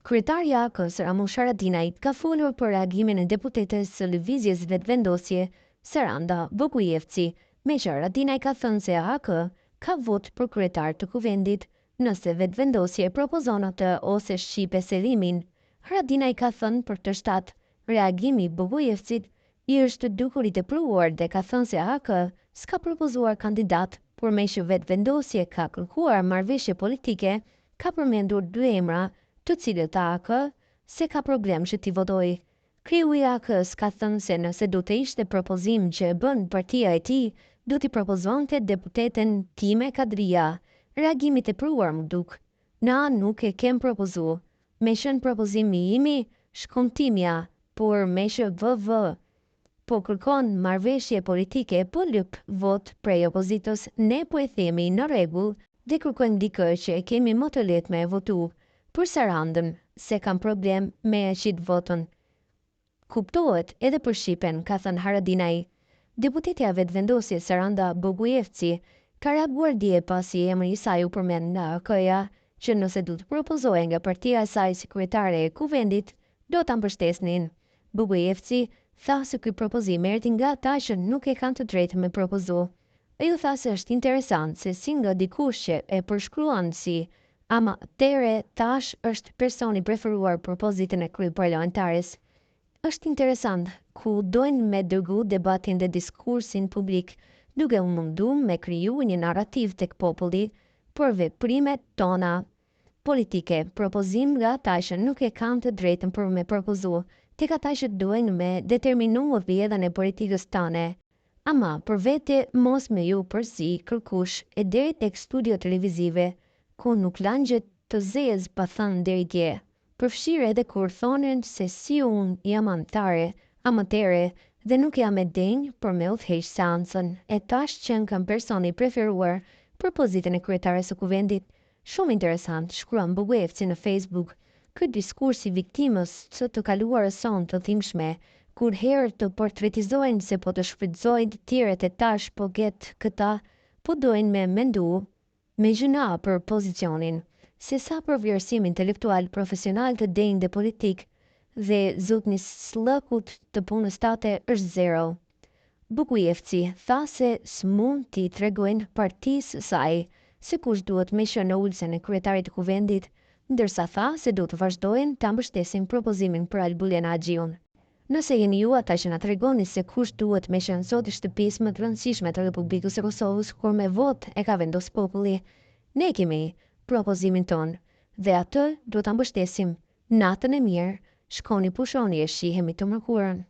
Kryetarja AK-s Ramush Haradinaj ka folur për reagimin e deputetes së lëvizjes vetëvendosje Saranda Bogujevci, me që Haradinaj ka thënë se AK ka vot për kryetar të kuvendit nëse vetëvendosje propozon atë ose shqipe selimin. Haradinaj ka thënë për të shtatë, reagimi Bogujevcit i është dukur i tepruar dhe ka thënë se AK s'ka propozuar kandidat, por me që vetëvendosje ka kërkuar marrëveshje politike, ka përmendur dy emra të cilët AK se ka problem që t'i votoj. Kriju i AK-s ka thënë se nëse do të ishte propozim që e bën partia e tij, do t'i propozonte deputeten Time Kadria. Reagimi i tepruar më duk. Na nuk e kem propozu. Me shën propozimi imi, shkon timja, por me shë VV. Po kërkon marrëveshje politike, po lyp vot prej opozitës, ne po e themi në rregull dhe kërkojmë dikë që e kemi më të lehtë me e votu. Për Sarandën, se kam problem me e qitë votën. Kuptohet edhe për Shqipen, ka thënë Haradinaj. Deputetja vetëvendosje Saranda Bogujevci ka reaguar dje pasi emri i saj u përmend nga AK-ja që nëse du të propozohej nga partia e saj si kryetare e kuvendit, do ta mbështesnin. Bogujevci tha se ky propozim erdhi nga ata që nuk e kanë të drejtë me propozu. Ajo tha se është interesant se si nga dikush që e përshkruan si ama tere tash është personi preferuar për pozitën e kryeparlamentares. Është interesant ku dojnë me dërgu debatin dhe diskursin publik, duke u mundu me kriju një narrativ tek populli për veprimet tona politike, propozim nga ata që nuk e kanë të drejtën për me propozu, tek ata që dojnë me determinu rrjedhën e politikës tane. Ama për vete mos me ju përzi kërkush e deri tek studio televizive, ku nuk lanë të zezë pa thënë deri dje. Përfshirë edhe kur thonin se si unë jam amatere dhe nuk jam e denjë për me udhëheq seancën, e tash që kam personi preferuar për pozitën e kryetares së kuvendit. Shumë interesant, shkruan Bogujevci në Facebook. Ky diskurs i viktimës së të kaluarës son të thimbshme, kur herë të portretizojnë se po të shfrytëzojnë tjerët e tash po get këta, po dojnë me mendu me gjëna për pozicionin, se sa për vlerësim intelektual, profesional të denjë dhe politik dhe zotni slëkut të punës tate është zero. Bogujevci tha se s'mund t'i tregojnë partisë saj se kush duhet me shë në ulsen e kryetarit të kuvendit, ndërsa tha se do të vazhdojnë ta mbështesin propozimin për Albulen Axhiun. Nëse jeni ju ata që na tregoni se kush duhet me shën sot i shtëpisë më të rëndësishme të Republikës së Kosovës, kur me vot e ka vendos populli, ne kemi propozimin ton dhe atë do ta mbështesim. Natën e mirë, shkoni pushoni e shihemi të mërkurën.